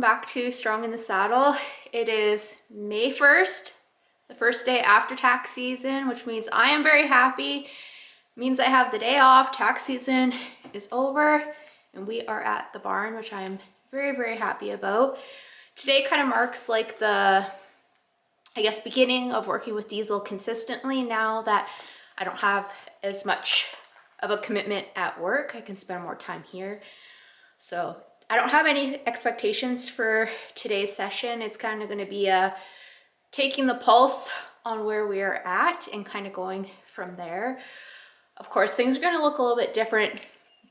back to Strong in the Saddle. It is May 1st, the first day after tax season, which means I am very happy. It means I have the day off. Tax season is over and we are at the barn, which I am very, very happy about. Today kind of marks like the, I guess, beginning of working with Diesel consistently now that I don't have as much of a commitment at work. I can spend more time here. So I don't have any expectations for today's session. It's kind of going to be taking the pulse on where we are at and kind of going from there. Of course, things are going to look a little bit different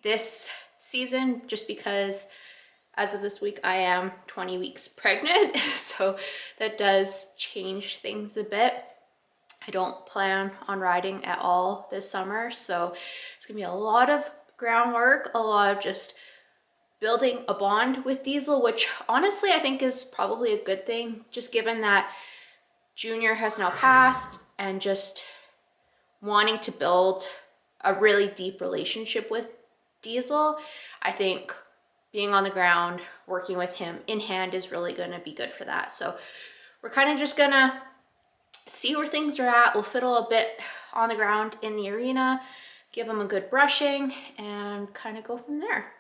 this season just because as of this week, I am 20 weeks pregnant. So that does change things a bit. I don't plan on riding at all this summer. So it's going to be a lot of groundwork, a lot of just building a bond with Diesel, which honestly I think is probably a good thing, just given that Junior has now passed and just wanting to build a really deep relationship with Diesel. I think being on the ground, working with him in hand is really going to be good for that. So we're kind of just gonna see where things are at. We'll fiddle a bit on the ground in the arena, give him a good brushing, and kind of go from there.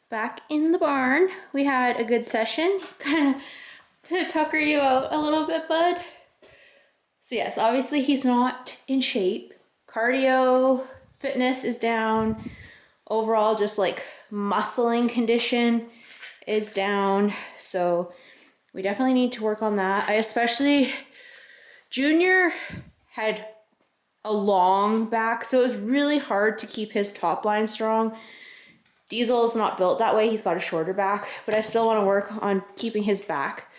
Back in the barn, we had a good session. Kind of tucker you out a little bit, bud. So yes, obviously he's not in shape. Cardio, fitness is down. Overall, just like muscling condition is down. So we definitely need to work on that. Junior had a long back, so it was really hard to keep his top line strong. Diesel is not built that way. He's got a shorter back, but I still want to work on keeping his back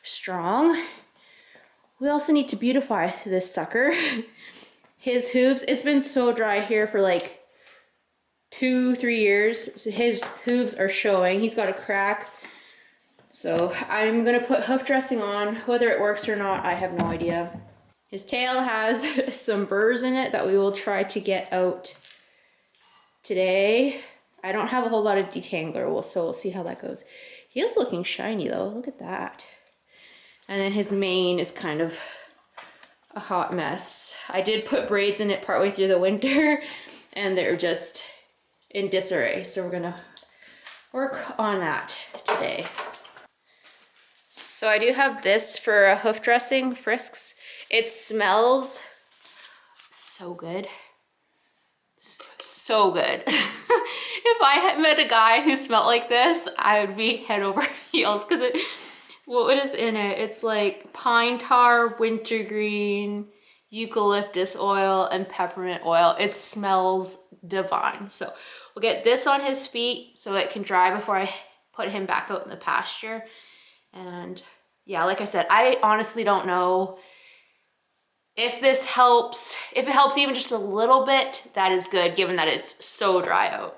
strong. We also need to beautify this sucker. His hooves, it's been so dry here for like 2-3 years. So his hooves are showing. He's got a crack. So I'm going to put hoof dressing on. Whether it works or not, I have no idea. His tail has some burrs in it that we will try to get out today. I don't have a whole lot of detangler, so we'll see how that goes. He is looking shiny though, look at that. And then his mane is kind of a hot mess. I did put braids in it partway through the winter and they're just in disarray. So we're gonna work on that today. So I do have this for a hoof dressing, Frisks. It smells so good. So good. If I had met a guy who smelled like this, I would be head over heels because what is in it? It's like pine tar, wintergreen, eucalyptus oil, and peppermint oil. It smells divine. So we'll get this on his feet so it can dry before I put him back out in the pasture. And yeah, like I said, I honestly don't know if this helps. If it helps even just a little bit, that is good, given that it's so dry out.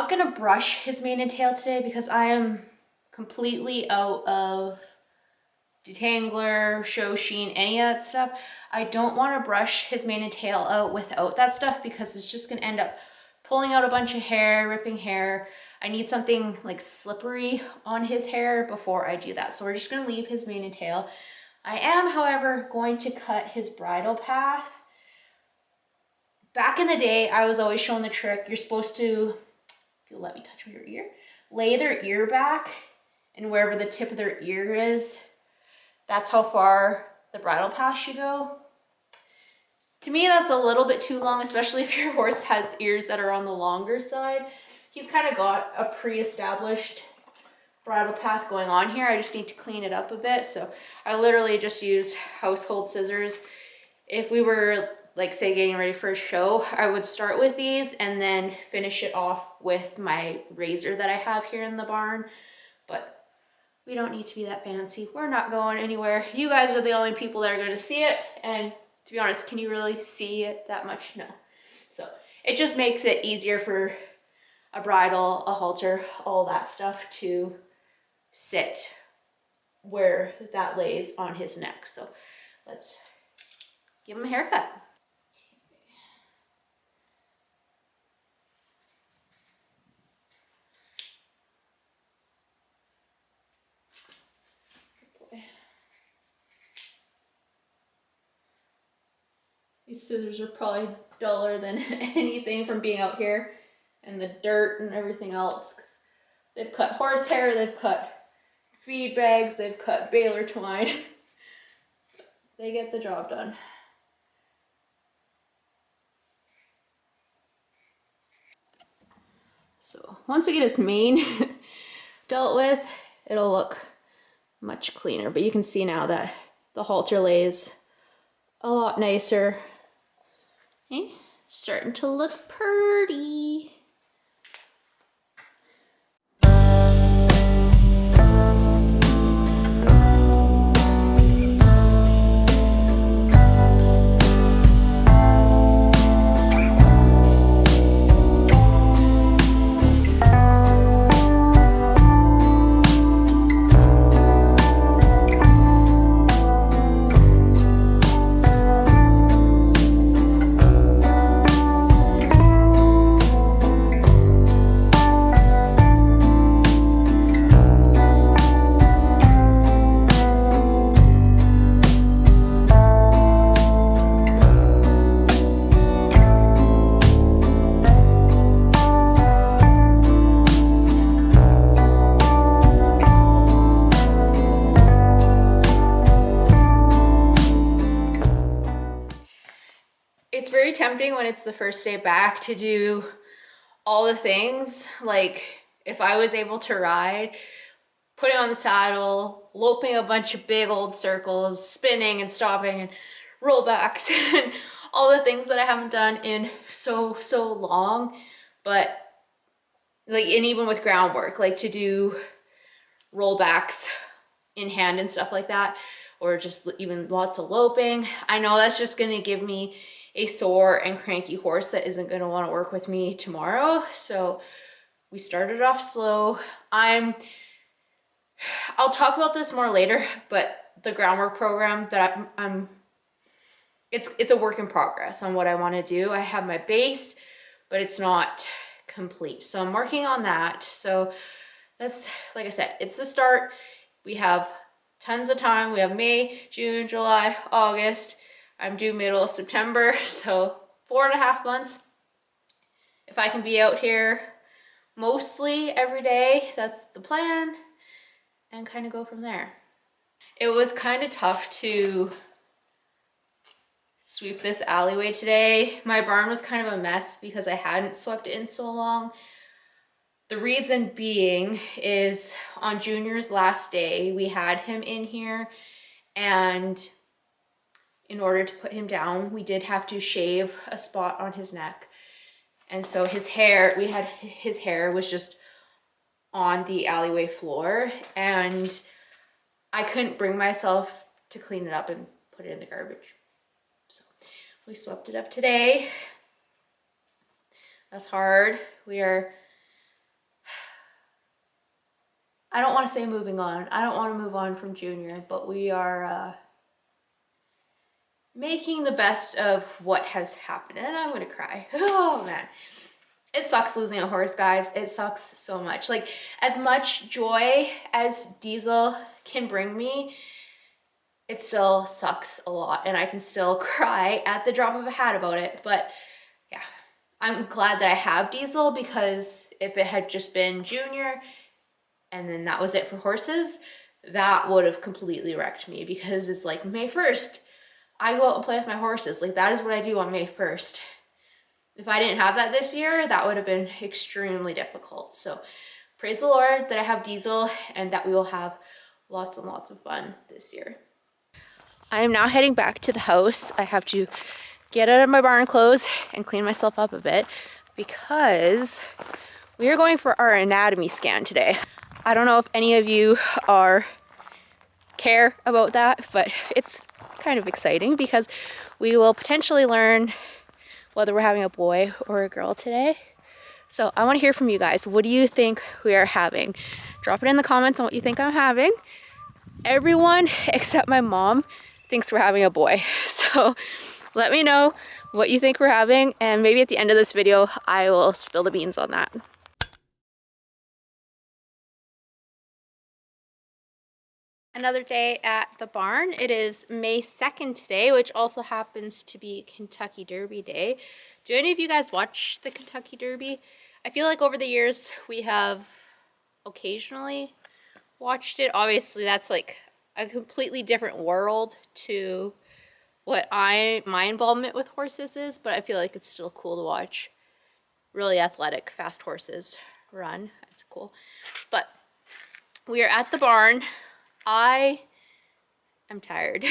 not gonna brush his mane and tail today because I am completely out of detangler, show sheen, any of that stuff. I don't want to brush his mane and tail out without that stuff because it's just gonna end up pulling out a bunch of hair, ripping hair. I need something like slippery on his hair before I do that. So we're just gonna leave his mane and tail. I am, however, going to cut his bridle path. Back in the day, I was always shown the trick. You're supposed to, if you'll let me touch your ear, lay their ear back, and wherever the tip of their ear is, that's how far the bridle path should go. To me, that's a little bit too long, especially if your horse has ears that are on the longer side. He's kind of got a pre-established bridle path going on here. I just need to clean it up a bit. So I literally just use household scissors. If we were, like, say, getting ready for a show, I would start with these and then finish it off with my razor that I have here in the barn. But we don't need to be that fancy. We're not going anywhere. You guys are the only people that are going to see it. And to be honest, can you really see it that much? No. So it just makes it easier for a bridle, a halter, all that stuff to sit where that lays on his neck. So let's give him a haircut. These scissors are probably duller than anything from being out here and the dirt and everything else, because they've cut horsehair, they've cut feed bags, they've cut baler twine. They get the job done. So once we get his mane dealt with, it'll look much cleaner, but you can see now that the halter lays a lot nicer. Okay, starting to look pretty. It's very tempting when it's the first day back to do all the things. Like if I was able to ride, putting on the saddle, loping a bunch of big old circles, spinning and stopping and rollbacks and all the things that I haven't done in so long. But like, and even with groundwork, like to do rollbacks in hand and stuff like that, or just even lots of loping. I know that's just gonna give me a sore and cranky horse that isn't gonna wanna work with me tomorrow. So we started off slow. I'll talk about this more later, but the groundwork program that it's a work in progress on what I wanna do. I have my base, but it's not complete. So I'm working on that. So that's, like I said, it's the start. We have tons of time. We have May, June, July, August. I'm due middle of September, so 4.5 months. If I can be out here mostly every day, that's the plan, and kind of go from there. It was kind of tough to sweep this alleyway today. My barn was kind of a mess because I hadn't swept it in so long. The reason being is on Junior's last day, we had him in here, and in order to put him down, we did have to shave a spot on his neck. And so his hair was just on the alleyway floor, and I couldn't bring myself to clean it up and put it in the garbage. So we swept it up today. That's hard. We are I don't want to say moving on. I don't want to move on from Junior, but we are making the best of what has happened. And I'm gonna cry. Oh man. It sucks losing a horse, guys. It sucks so much. Like, as much joy as Diesel can bring me, it still sucks a lot, and I can still cry at the drop of a hat about it. But yeah, I'm glad that I have Diesel, because if it had just been Junior and then that was it for horses, that would have completely wrecked me, because it's like May 1st, I go out and play with my horses. Like, that is what I do on May 1st. If I didn't have that this year, that would have been extremely difficult. So praise the Lord that I have Diesel and that we will have lots and lots of fun this year. I am now heading back to the house. I have to get out of my barn clothes and clean myself up a bit, because we are going for our anatomy scan today. I don't know if any of you care about that, but it's kind of exciting, because we will potentially learn whether we're having a boy or a girl today. So I want to hear from you guys. What do you think we are having? Drop it in the comments on what you think I'm having. Everyone except my mom thinks we're having a boy. So let me know what you think we're having, and maybe at the end of this video, I will spill the beans on that. Another day at the barn. It is May 2nd today, which also happens to be Kentucky Derby Day. Do any of you guys watch the Kentucky Derby? I feel like over the years we have occasionally watched it. Obviously that's like a completely different world to what my involvement with horses is, but I feel like it's still cool to watch really athletic, fast horses run. That's cool. But we are at the barn. I am tired.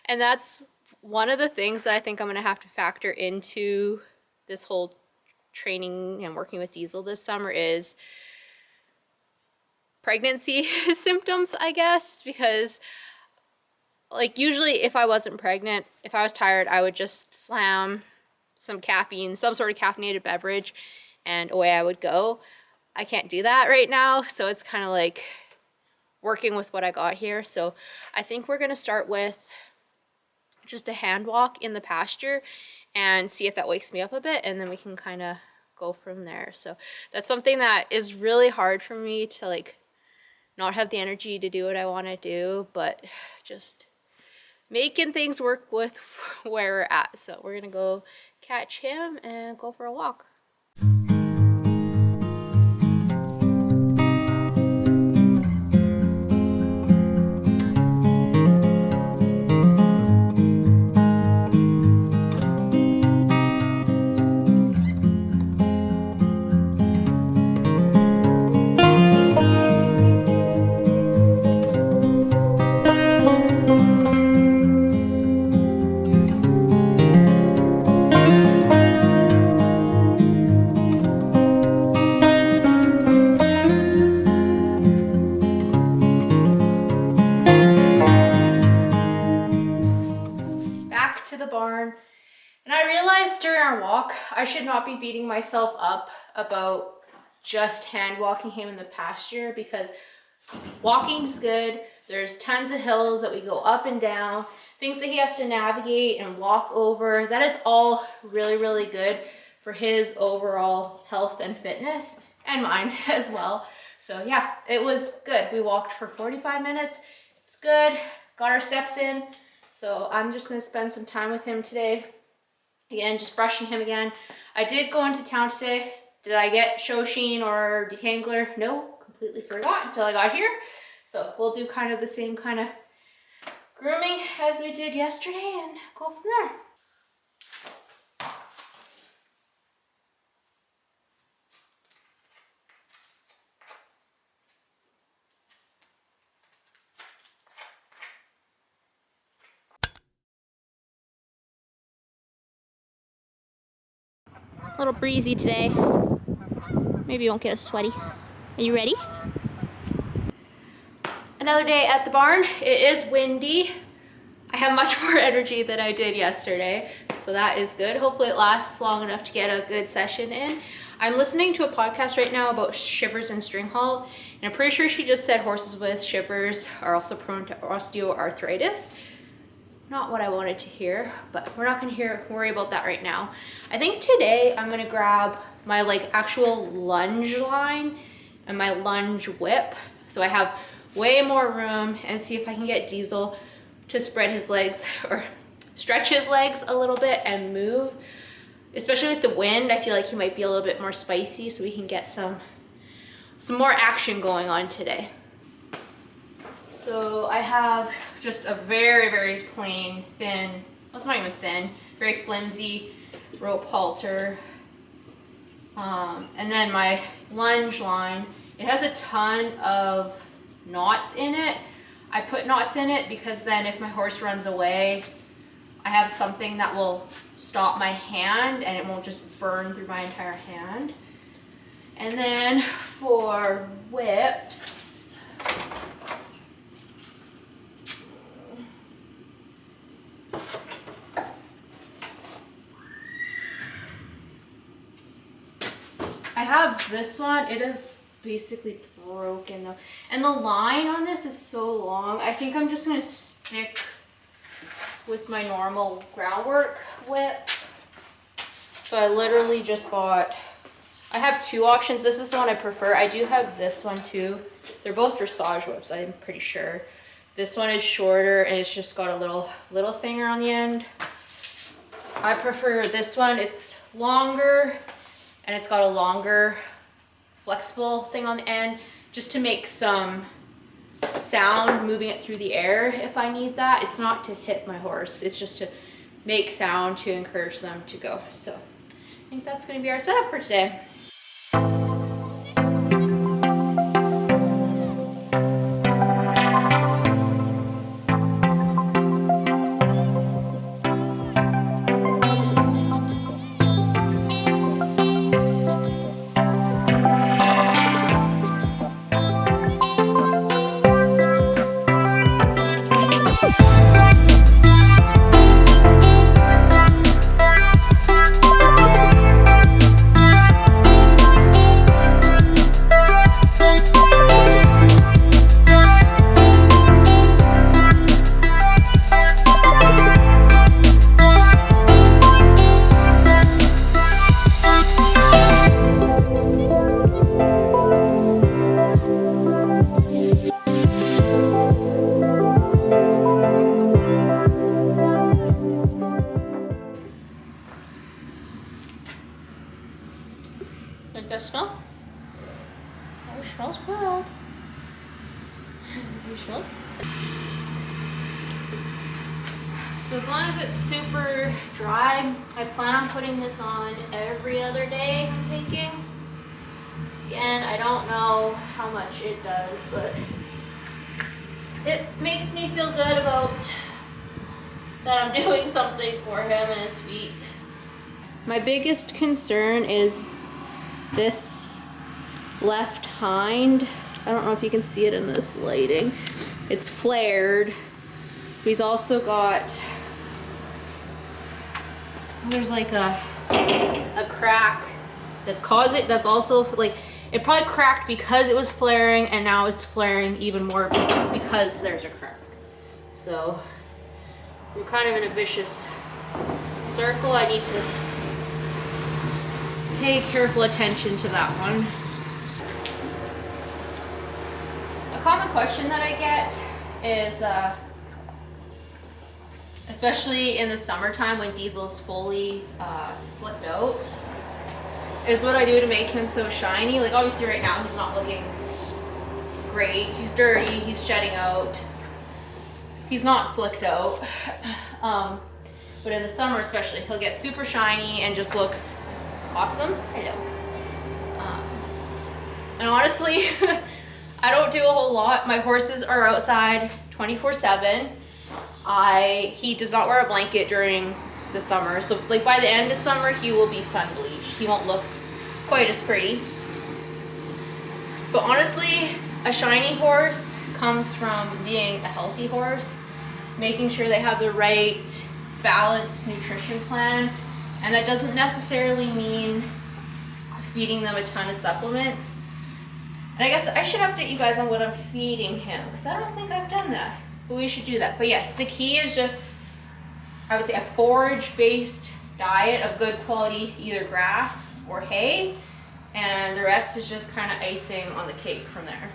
And that's one of the things that I think I'm gonna have to factor into this whole training and working with Diesel this summer is pregnancy symptoms, I guess, because like usually if I wasn't pregnant, if I was tired, I would just slam some caffeine, some sort of caffeinated beverage, and away I would go. I can't do that right now, so it's kind of like working with what I got here. So I think we're gonna start with just a hand walk in the pasture and see if that wakes me up a bit, and then we can kind of go from there. So that's something that is really hard for me to like not have the energy to do what I want to do, but just making things work with where we're at. So we're gonna go catch him and go for a walk. I should not be beating myself up about just hand walking him in the pasture, because walking's good. There's tons of hills that we go up and down, things that he has to navigate and walk over. That is all really, really good for his overall health and fitness, and mine as well. So yeah, it was good. We walked for 45 minutes. It's good. Got our steps in. So I'm just gonna spend some time with him today. Again, just brushing him again. I did go into town today. Did I get Shoshin or detangler? No, completely forgot until I got here. So we'll do kind of the same kind of grooming as we did yesterday and go from there. A little breezy today. Maybe you won't get as sweaty. Are you ready? Another day at the barn. It is windy. I have much more energy than I did yesterday, so that is good. Hopefully it lasts long enough to get a good session in. I'm listening to a podcast right now about shivers and string halt, and I'm pretty sure she just said horses with shivers are also prone to osteoarthritis. Not what I wanted to hear, but we're not gonna worry about that right now. I think today I'm gonna grab my like actual lunge line and my lunge whip, so I have way more room, and see if I can get Diesel to spread his legs or stretch his legs a little bit and move. Especially with the wind, I feel like he might be a little bit more spicy, so we can get some more action going on today. So I have just a very, very plain, thin, well, it's not even thin, very flimsy rope halter. And then my lunge line, it has a ton of knots in it. I put knots in it because then if my horse runs away, I have something that will stop my hand and it won't just burn through my entire hand. And then for whips, I have this one. It is basically broken though. And the line on this is so long. I think I'm just gonna stick with my normal groundwork whip. So I literally just bought, I have two options. This is the one I prefer. I do have this one too. They're both dressage whips, I'm pretty sure. This one is shorter and it's just got a little thinger on the end. I prefer this one. It's longer and it's got a longer flexible thing on the end just to make some sound moving it through the air if I need that. It's not to hit my horse, it's just to make sound to encourage them to go. So I think that's going to be our setup for today. Like that smell? Oh, it smells good. You smell it? So as long as it's super dry, I plan on putting this on every other day, I'm thinking. Again, I don't know how much it does, but it makes me feel good about that I'm doing something for him and his feet. My biggest concern is this left hind. I don't know if you can see it in this lighting. It's flared. He's also got, there's like a crack that's also like, it probably cracked because it was flaring, and now it's flaring even more because there's a crack. So we're kind of in a vicious circle. I need to pay careful attention to that one. A common question that I get is, especially in the summertime when Diesel's fully slicked out, is what I do to make him so shiny. Like obviously right now he's not looking great. He's dirty, he's shedding out. He's not slicked out. But in the summer especially, he'll get super shiny and just looks awesome. Hello. And honestly, I don't do a whole lot. My horses are outside 24/7. He does not wear a blanket during the summer. So like by the end of summer, he will be sun bleached. He won't look quite as pretty. But honestly, a shiny horse comes from being a healthy horse, making sure they have the right balanced nutrition plan. And that doesn't necessarily mean feeding them a ton of supplements. And I guess I should update you guys on what I'm feeding him, because I don't think I've done that. But we should do that. But yes, the key is just, I would say, a forage-based diet of good quality, either grass or hay, and the rest is just kind of icing on the cake from there.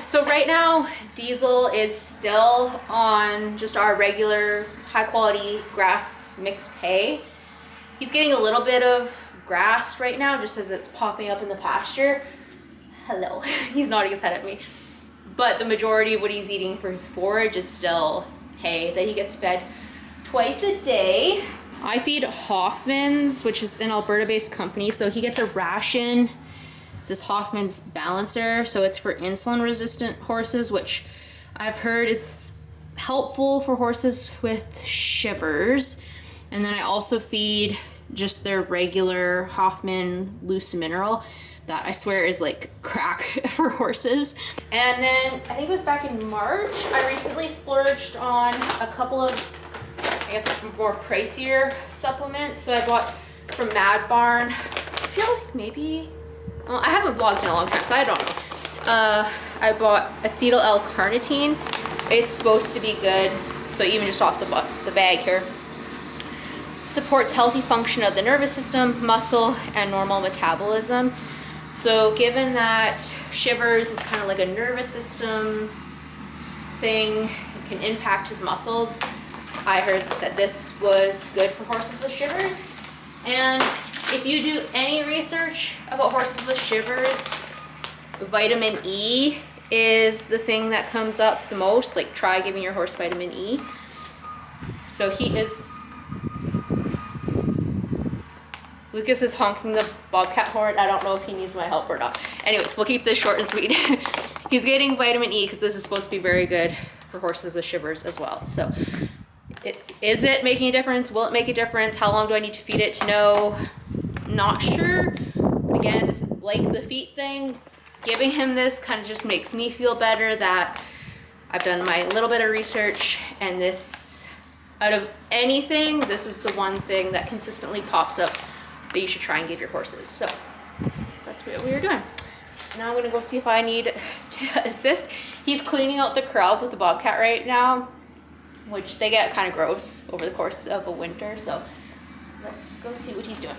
So right now, Diesel is still on just our regular high quality grass mixed hay. He's getting a little bit of grass right now just as it's popping up in the pasture. Hello, he's nodding his head at me. But the majority of what he's eating for his forage is still hay that he gets fed twice a day. I feed Hoffman's, which is an Alberta-based company, so he gets a ration. It's this Hoffman's Balancer, so it's for insulin-resistant horses, which I've heard is helpful for horses with shivers. And then I also feed just their regular Hoffman Loose Mineral that I swear is like crack for horses. And then I think it was back in March, I recently splurged on a couple of, I guess, more pricier supplements. So I bought from Mad Barn, I feel like maybe, well, I haven't vlogged in a long time, so I don't know. I bought acetyl L-carnitine. It's supposed to be good. So even just off the bag here, supports healthy function of the nervous system, muscle, and normal metabolism. So given that shivers is kind of like a nervous system thing, it can impact his muscles, I heard that this was good for horses with shivers. And if you do any research about horses with shivers, vitamin E is the thing that comes up the most. Like, try giving your horse vitamin E. So Lucas is honking the bobcat horn. I don't know if he needs my help or not. Anyways, we'll keep this short and sweet. He's getting vitamin E because this is supposed to be very good for horses with shivers as well. So is it making a difference? Will it make a difference? How long do I need to feed it to know? Not sure. But again, this, like the feet thing, giving him this kind of just makes me feel better that I've done my little bit of research, and this, out of anything, this is the one thing that consistently pops up that you should try and give your horses. So that's what we are doing. Now I'm gonna go see if I need to assist. He's cleaning out the corrals with the bobcat right now, which they get kind of gross over the course of a winter. So let's go see what he's doing.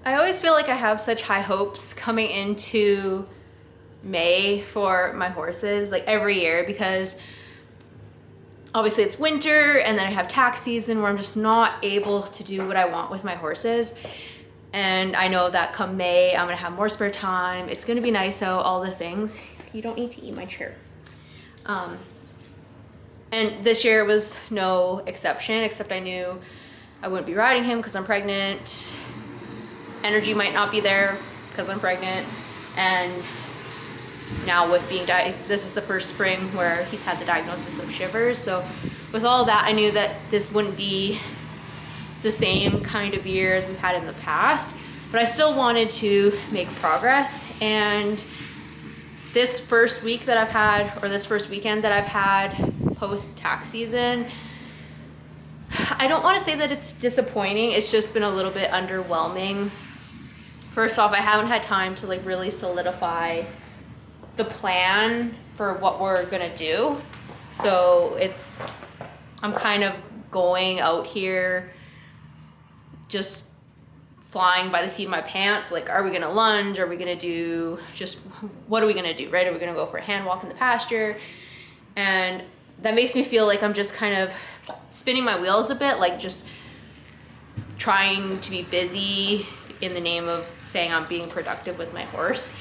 I always feel like I have such high hopes coming into May for my horses, like every year, because obviously it's winter and then I have tax season where I'm just not able to do what I want with my horses. And I know that come May, I'm gonna have more spare time. It's gonna be nice out, all the things. You don't need to eat my chair. And this year was no exception, except I knew I wouldn't be riding him because I'm pregnant. Energy might not be there because I'm pregnant. And now with being this is the first spring where he's had the diagnosis of shivers. So with all that, I knew that this wouldn't be the same kind of year as we've had in the past, but I still wanted to make progress. And this first week that I've had, or this first weekend that I've had post tax season, I don't want to say that it's disappointing. It's just been a little bit underwhelming. First off, I haven't had time to like really solidify the plan for what we're gonna do. So I'm kind of going out here just flying by the seat of my pants. Like, are we gonna lunge? Are we gonna do just, what are we gonna do, right? Are we gonna go for a hand walk in the pasture? And that makes me feel like I'm just kind of spinning my wheels a bit, like just trying to be busy in the name of saying I'm being productive with my horse.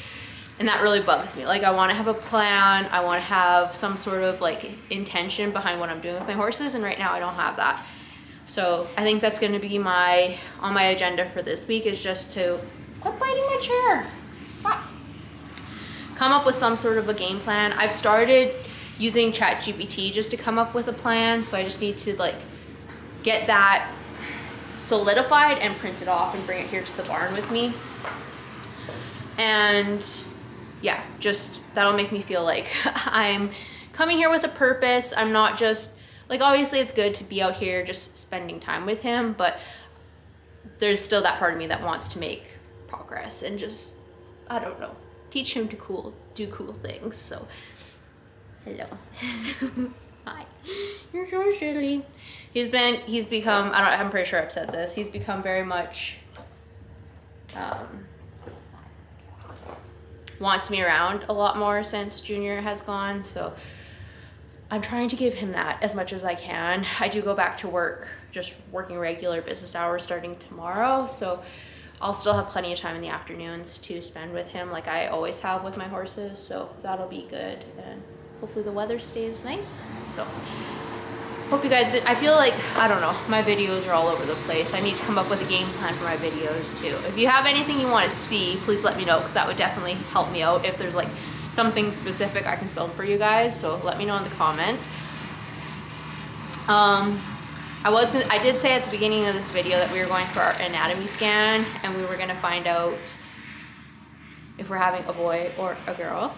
And that really bugs me. Like, I want to have a plan. I want to have some sort of like intention behind what I'm doing with my horses. And right now I don't have that. So I think that's going to be on my agenda for this week, is just to quit biting my chair. Stop. Come up with some sort of a game plan. I've started using ChatGPT just to come up with a plan. So I just need to like get that solidified and print it off and bring it here to the barn with me. And yeah, just that'll make me feel like I'm coming here with a purpose. I'm not just like, obviously it's good to be out here just spending time with him, but there's still that part of me that wants to make progress and just, I don't know, teach him to do cool things. So hello. Hi. You're so silly. He's become, I'm pretty sure I've said this, he's become very much wants me around a lot more since Junior has gone. So I'm trying to give him that as much as I can. I do go back to work, just working regular business hours starting tomorrow. So I'll still have plenty of time in the afternoons to spend with him like I always have with my horses. So that'll be good. And hopefully the weather stays nice. So hope you guys, I feel like, I don't know, my videos are all over the place. I need to come up with a game plan for my videos too. If you have anything you want to see, please let me know, because that would definitely help me out if there's like something specific I can film for you guys. So let me know in the comments. I did say at the beginning of this video that we were going for our anatomy scan and we were gonna find out if we're having a boy or a girl.